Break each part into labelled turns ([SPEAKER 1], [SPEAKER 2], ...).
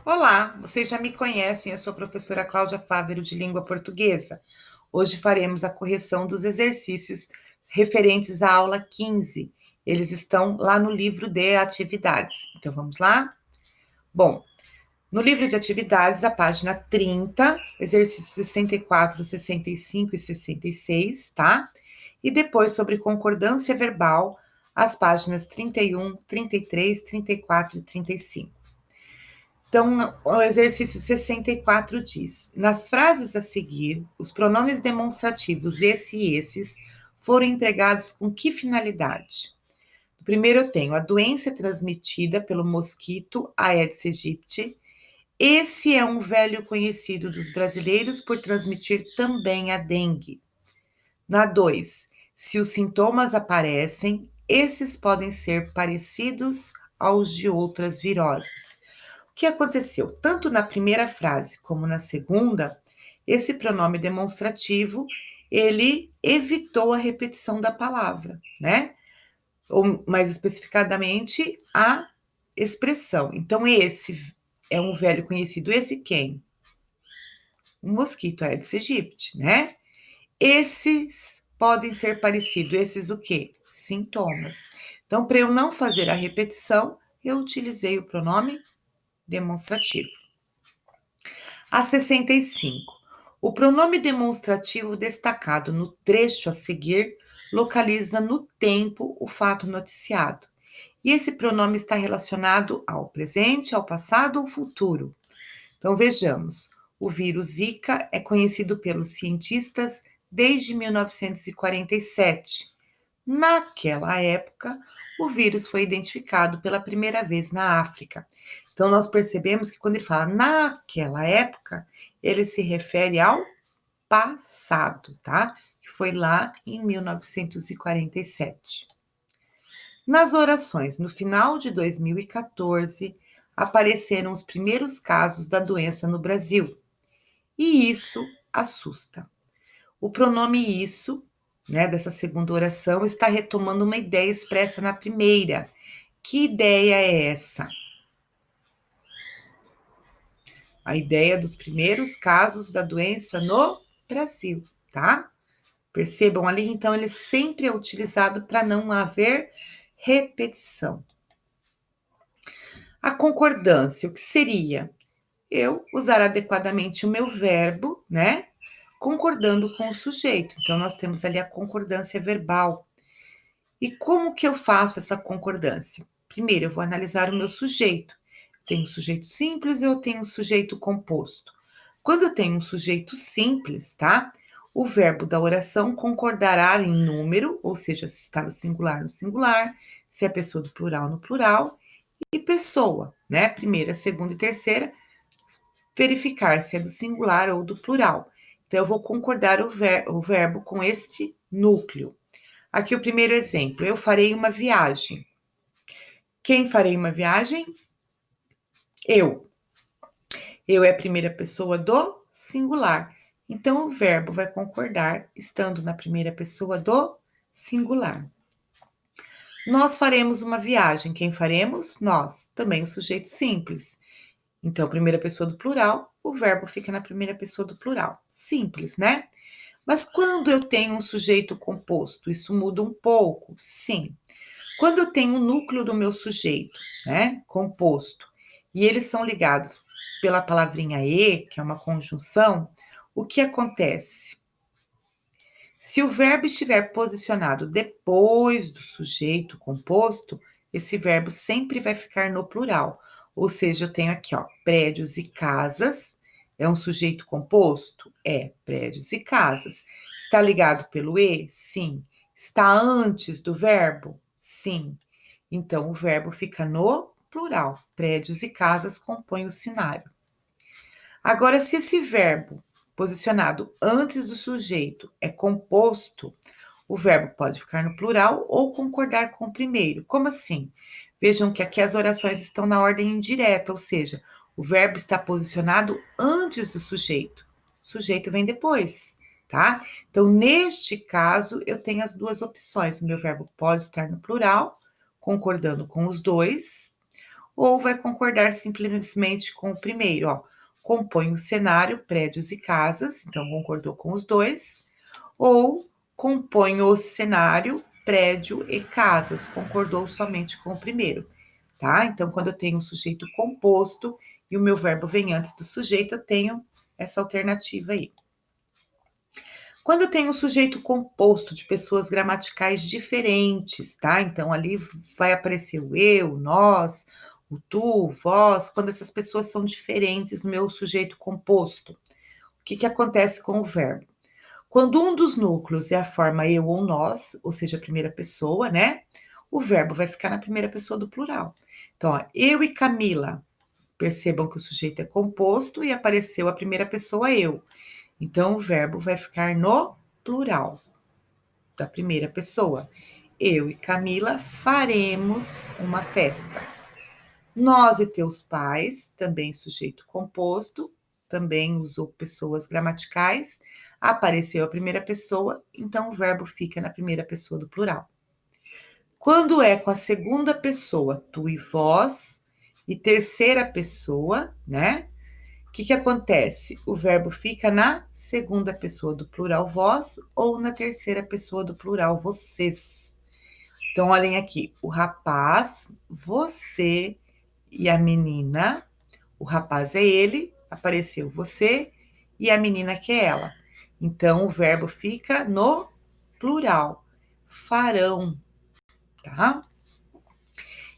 [SPEAKER 1] Olá, vocês já me conhecem, eu sou a professora Cláudia Fávero de Língua Portuguesa. Hoje faremos a correção dos exercícios referentes à aula 15. Eles estão lá no livro de atividades. Então vamos lá? Bom, no livro de atividades, a página 30, exercícios 64, 65 e 66, tá? E depois sobre concordância verbal, as páginas 31, 33, 34 e 35. Então, o exercício 64 diz: nas frases a seguir, os pronomes demonstrativos esse e esses foram empregados com que finalidade? Primeiro eu tenho a doença transmitida pelo mosquito Aedes aegypti. Esse é um velho conhecido dos brasileiros por transmitir também a dengue. Na 2, se os sintomas aparecem, esses podem ser parecidos aos de outras viroses. O que aconteceu? Tanto na primeira frase como na segunda, esse pronome demonstrativo, ele evitou a repetição da palavra, né? Ou mais especificadamente, a expressão. Então, esse é um velho conhecido. Esse quem? O mosquito Aedes aegypti, né? Esses podem ser parecidos. Esses o quê? Sintomas. Então, para eu não fazer a repetição, eu utilizei o pronome demonstrativo. A 65. O pronome demonstrativo destacado no trecho a seguir localiza no tempo o fato noticiado. E esse pronome está relacionado ao presente, ao passado ou futuro. Então vejamos. O vírus Zika é conhecido pelos cientistas desde 1947. Naquela época, o vírus foi identificado pela primeira vez na África. Então, nós percebemos que quando ele fala naquela época, ele se refere ao passado, tá? Que foi lá em 1947. Nas orações, no final de 2014, apareceram os primeiros casos da doença no Brasil. E isso assusta. O pronome isso, né, dessa segunda oração, está retomando uma ideia expressa na primeira. Que ideia é essa? A ideia dos primeiros casos da doença no Brasil, tá? Percebam ali, então, ele sempre é utilizado para não haver repetição. A concordância, o que seria? Eu usar adequadamente o meu verbo, né? Concordando com o sujeito. Então, nós temos ali a concordância verbal. E como que eu faço essa concordância? Primeiro, eu vou analisar o meu sujeito. Eu tenho um sujeito simples e eu tenho um sujeito composto. Quando eu tenho um sujeito simples, tá? O verbo da oração concordará em número, ou seja, se está no singular, se é pessoa do plural no plural, e pessoa, né? Primeira, segunda e terceira, verificar se é do singular ou do plural. Então, eu vou concordar o verbo com este núcleo. Aqui o primeiro exemplo, eu farei uma viagem. Quem farei uma viagem? Eu. Eu é a primeira pessoa do singular. Então, o verbo vai concordar estando na primeira pessoa do singular. Nós faremos uma viagem. Quem faremos? Nós. Também o sujeito simples. Então, primeira pessoa do plural, o verbo fica na primeira pessoa do plural. Simples, né? Mas quando eu tenho um sujeito composto, isso muda um pouco? Sim. Quando eu tenho o núcleo do meu sujeito, né, composto, e eles são ligados pela palavrinha e, que é uma conjunção, o que acontece? Se o verbo estiver posicionado depois do sujeito composto, esse verbo sempre vai ficar no plural. Ou seja, eu tenho aqui, ó, prédios e casas. É um sujeito composto? É, prédios e casas. Está ligado pelo e? Sim. Está antes do verbo? Sim. Então, o verbo fica no plural. Prédios e casas compõem o cenário. Agora, se esse verbo posicionado antes do sujeito é composto, o verbo pode ficar no plural ou concordar com o primeiro. Como assim? Vejam que aqui as orações estão na ordem indireta, ou seja, o verbo está posicionado antes do sujeito. O sujeito vem depois, tá? Então, neste caso, eu tenho as duas opções. O meu verbo pode estar no plural, concordando com os dois, ou vai concordar simplesmente com o primeiro, ó. Compõe o cenário, prédios e casas, então concordou com os dois, ou compõe o cenário, prédio e casas, concordou somente com o primeiro, tá? Então, quando eu tenho um sujeito composto e o meu verbo vem antes do sujeito, eu tenho essa alternativa aí. Quando eu tenho um sujeito composto de pessoas gramaticais diferentes, tá? Então, ali vai aparecer o eu, nós, o tu, o vós, quando essas pessoas são diferentes no meu sujeito composto. O que acontece com o verbo? Quando um dos núcleos é a forma eu ou nós, ou seja, a primeira pessoa, né? O verbo vai ficar na primeira pessoa do plural. Então, ó, eu e Camila. Percebam que o sujeito é composto e apareceu a primeira pessoa eu. Então, o verbo vai ficar no plural da primeira pessoa. Eu e Camila faremos uma festa. Nós e teus pais, também sujeito composto, também usou pessoas gramaticais, apareceu a primeira pessoa, então o verbo fica na primeira pessoa do plural. Quando é com a segunda pessoa, tu e vós, e terceira pessoa, né? O que acontece? O verbo fica na segunda pessoa do plural vós ou na terceira pessoa do plural vocês. Então, olhem aqui, o rapaz, você e a menina. O rapaz é ele, apareceu você, e a menina que é ela. Então, o verbo fica no plural, farão, tá?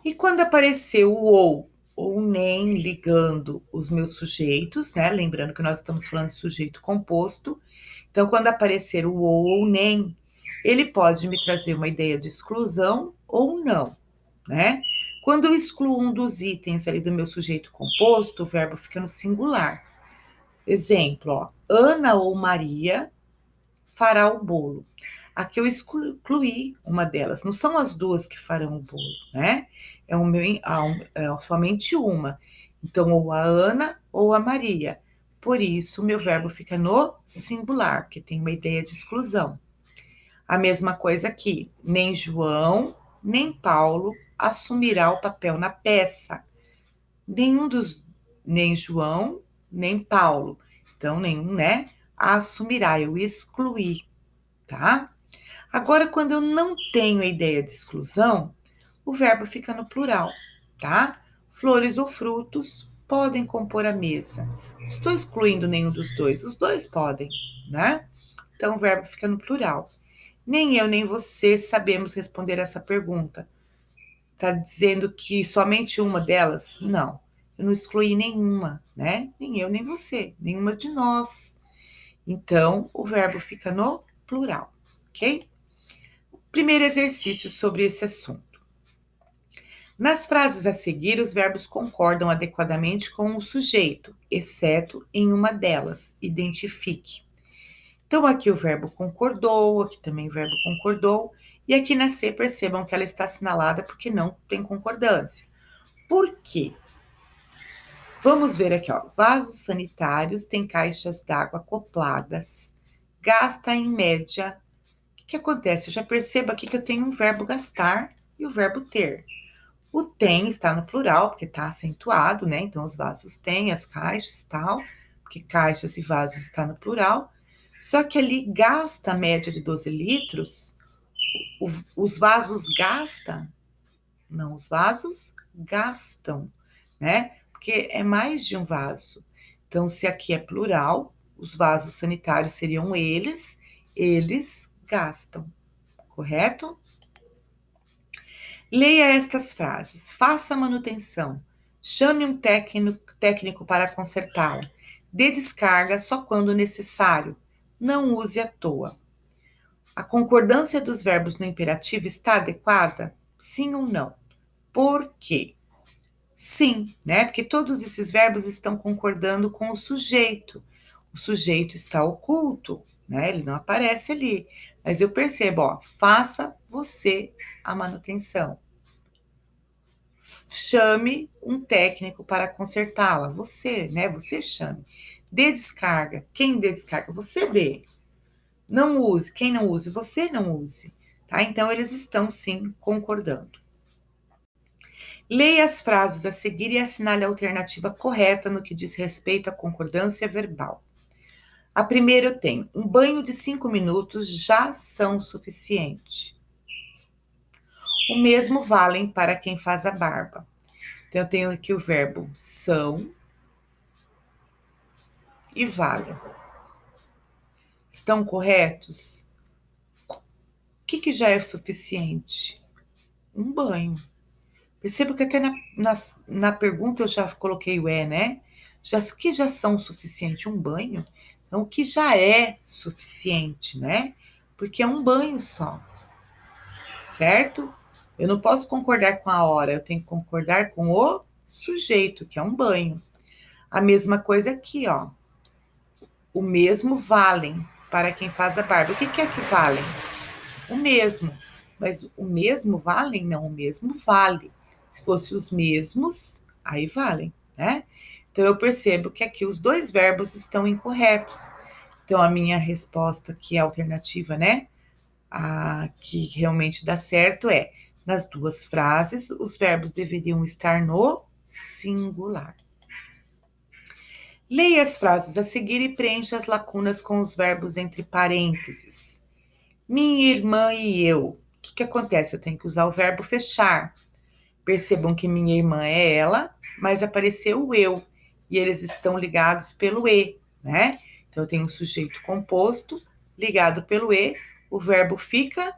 [SPEAKER 1] E quando apareceu o ou nem ligando os meus sujeitos, né? Lembrando que nós estamos falando de sujeito composto. Então, quando aparecer o ou nem, ele pode me trazer uma ideia de exclusão ou não, né? Quando eu excluo um dos itens ali do meu sujeito composto, o verbo fica no singular. Exemplo, ó, Ana ou Maria fará o bolo. Aqui eu excluí uma delas. Não são as duas que farão o bolo, né? É somente uma. Então, ou a Ana ou a Maria. Por isso, o meu verbo fica no singular, que tem uma ideia de exclusão. A mesma coisa aqui. Nem João, nem Paulo assumirá o papel na peça. Nem João, nem Paulo. Então, nenhum, né? Assumirá, eu excluí, tá? Agora, quando eu não tenho a ideia de exclusão, o verbo fica no plural, tá? Flores ou frutos podem compor a mesa. Não estou excluindo nenhum dos dois, os dois podem, né? Então, o verbo fica no plural. Nem eu nem você sabemos responder essa pergunta. Está dizendo que somente uma delas? Não, eu não excluí nenhuma, né? Nem eu nem você, nenhuma de nós. Então, o verbo fica no plural, ok? Primeiro exercício sobre esse assunto. Nas frases a seguir, os verbos concordam adequadamente com o sujeito, exceto em uma delas. Identifique. Então, aqui o verbo concordou, aqui também o verbo concordou, e aqui na C, percebam que ela está assinalada porque não tem concordância. Por quê? Vamos ver aqui, ó. Vasos sanitários têm caixas d'água acopladas. Gasta em média. O que acontece? Eu já percebo aqui que eu tenho um verbo gastar e o verbo ter. O tem está no plural, porque está acentuado, né? Então, os vasos têm, as caixas tal, porque caixas e vasos está no plural. Só que ali gasta a média de 12 litros, os vasos gasta? Não, os vasos gastam, né? Porque é mais de um vaso. Então, se aqui é plural, os vasos sanitários seriam eles gastam, correto? Leia estas frases. Faça a manutenção. Chame um técnico para consertá-la. Dê descarga só quando necessário. Não use à toa. A concordância dos verbos no imperativo está adequada? Sim ou não? Por quê? Sim, né? Porque todos esses verbos estão concordando com o sujeito. O sujeito está oculto, né? Ele não aparece ali. Mas eu percebo, ó, faça você a manutenção. Chame um técnico para consertá-la. Você, né? Você chame. Dê descarga. Quem dê descarga? Você dê. Não use. Quem não use? Você não use. Tá? Então, eles estão, sim, concordando. Leia as frases a seguir e assinale a alternativa correta no que diz respeito à concordância verbal. A primeira eu tenho: um banho de 5 minutos já são suficiente. O mesmo valem para quem faz a barba. Então, eu tenho aqui o verbo são e valem. Estão corretos? O que já é suficiente? Um banho. Perceba que até na pergunta eu já coloquei o né? O que já são suficiente? Um banho. Então, o que já é suficiente, né? Porque é um banho só, certo? Eu não posso concordar com a hora, eu tenho que concordar com o sujeito, que é um banho. A mesma coisa aqui, ó. O mesmo valem para quem faz a barba. O que é que valem? O mesmo. Mas o mesmo valem? Não, o mesmo vale. Se fosse os mesmos, aí valem, né? Então, eu percebo que aqui os dois verbos estão incorretos. Então, a minha resposta aqui, a alternativa, né? A que realmente dá certo é, nas duas frases, os verbos deveriam estar no singular. Leia as frases a seguir e preencha as lacunas com os verbos entre parênteses. Minha irmã e eu. O que acontece? Eu tenho que usar o verbo fechar. Percebam que minha irmã é ela, mas apareceu o eu. E eles estão ligados pelo e, né? Então, eu tenho um sujeito composto ligado pelo e. O verbo fica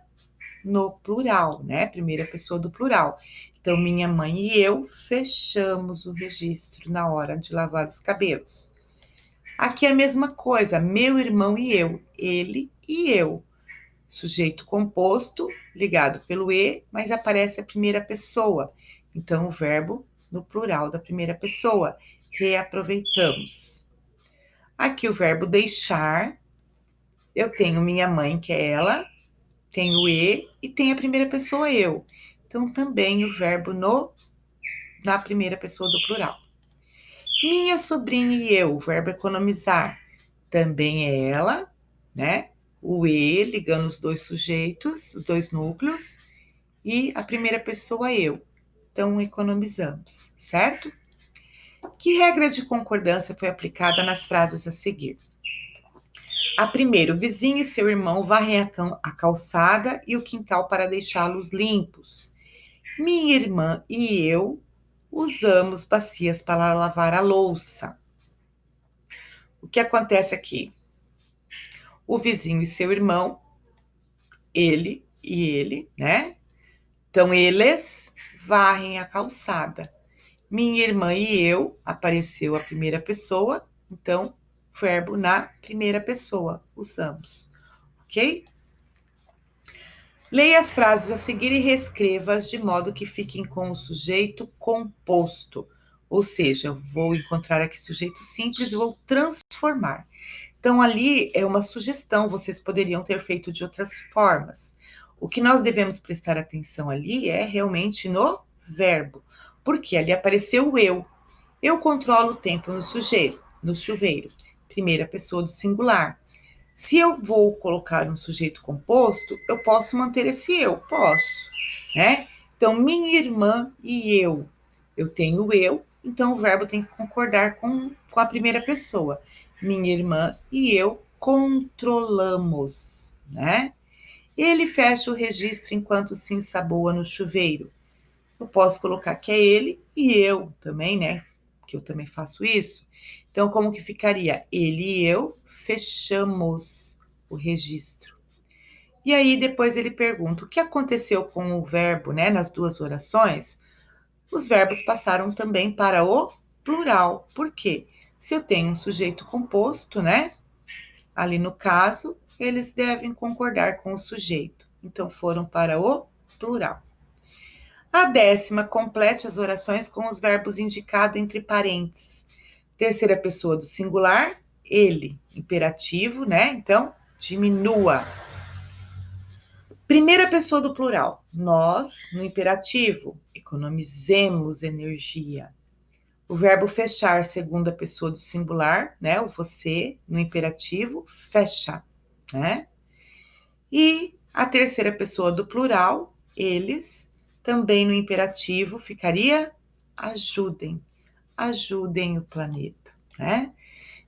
[SPEAKER 1] no plural, né? Primeira pessoa do plural. Então, minha mãe e eu fechamos o registro na hora de lavar os cabelos. Aqui é a mesma coisa, meu irmão e eu, ele e eu. Sujeito composto, ligado pelo e, mas aparece a primeira pessoa. Então, o verbo no plural da primeira pessoa. Reaproveitamos. Aqui o verbo deixar. Eu tenho minha mãe, que é ela, tem o e tem a primeira pessoa eu. Então, também o verbo na primeira pessoa do plural. Minha sobrinha e eu, o verbo economizar, também é ela, né? O e ligando os dois sujeitos, os dois núcleos, e a primeira pessoa eu. Então, economizamos, certo? Que regra de concordância foi aplicada nas frases a seguir? A primeira, o vizinho e seu irmão varrem a calçada e o quintal para deixá-los limpos. Minha irmã e eu usamos bacias para lavar a louça. O que acontece aqui? O vizinho e seu irmão, ele e ele, né? Então, eles varrem a calçada. Minha irmã e eu, apareceu a primeira pessoa, então, verbo na primeira pessoa, usamos, ok? Leia as frases a seguir e reescreva-as de modo que fiquem com o sujeito composto. Ou seja, eu vou encontrar aqui sujeito simples e vou transformar. Então, ali é uma sugestão, vocês poderiam ter feito de outras formas. O que nós devemos prestar atenção ali é realmente no verbo, porque ali apareceu o eu. Eu controlo o tempo no chuveiro, primeira pessoa do singular. Se eu vou colocar um sujeito composto, eu posso manter esse eu, posso, né? Então, minha irmã e eu tenho o eu, então o verbo tem que concordar com a primeira pessoa. Minha irmã e eu controlamos, né? Ele fecha o registro enquanto se ensaboa no chuveiro. Eu posso colocar que é ele e eu também, né? Que eu também faço isso. Então, como que ficaria? Ele e eu fechamos o registro. E aí, depois ele pergunta, o que aconteceu com o verbo, né? Nas duas orações, os verbos passaram também para o plural. Por quê? Se eu tenho um sujeito composto, né? Ali no caso, eles devem concordar com o sujeito. Então, foram para o plural. A 10ª, complete as orações com os verbos indicados entre parênteses. Terceira pessoa do singular, ele. Imperativo, né? Então, diminua. Primeira pessoa do plural, nós, no imperativo, economizemos energia. O verbo fechar, segunda pessoa do singular, né? O você, no imperativo, fecha, né? E a terceira pessoa do plural, eles, Também no imperativo ficaria ajudem, ajudem o planeta, né?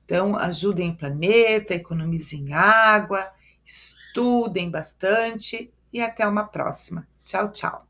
[SPEAKER 1] Então, ajudem o planeta, economizem água, estudem bastante e até uma próxima. Tchau, tchau.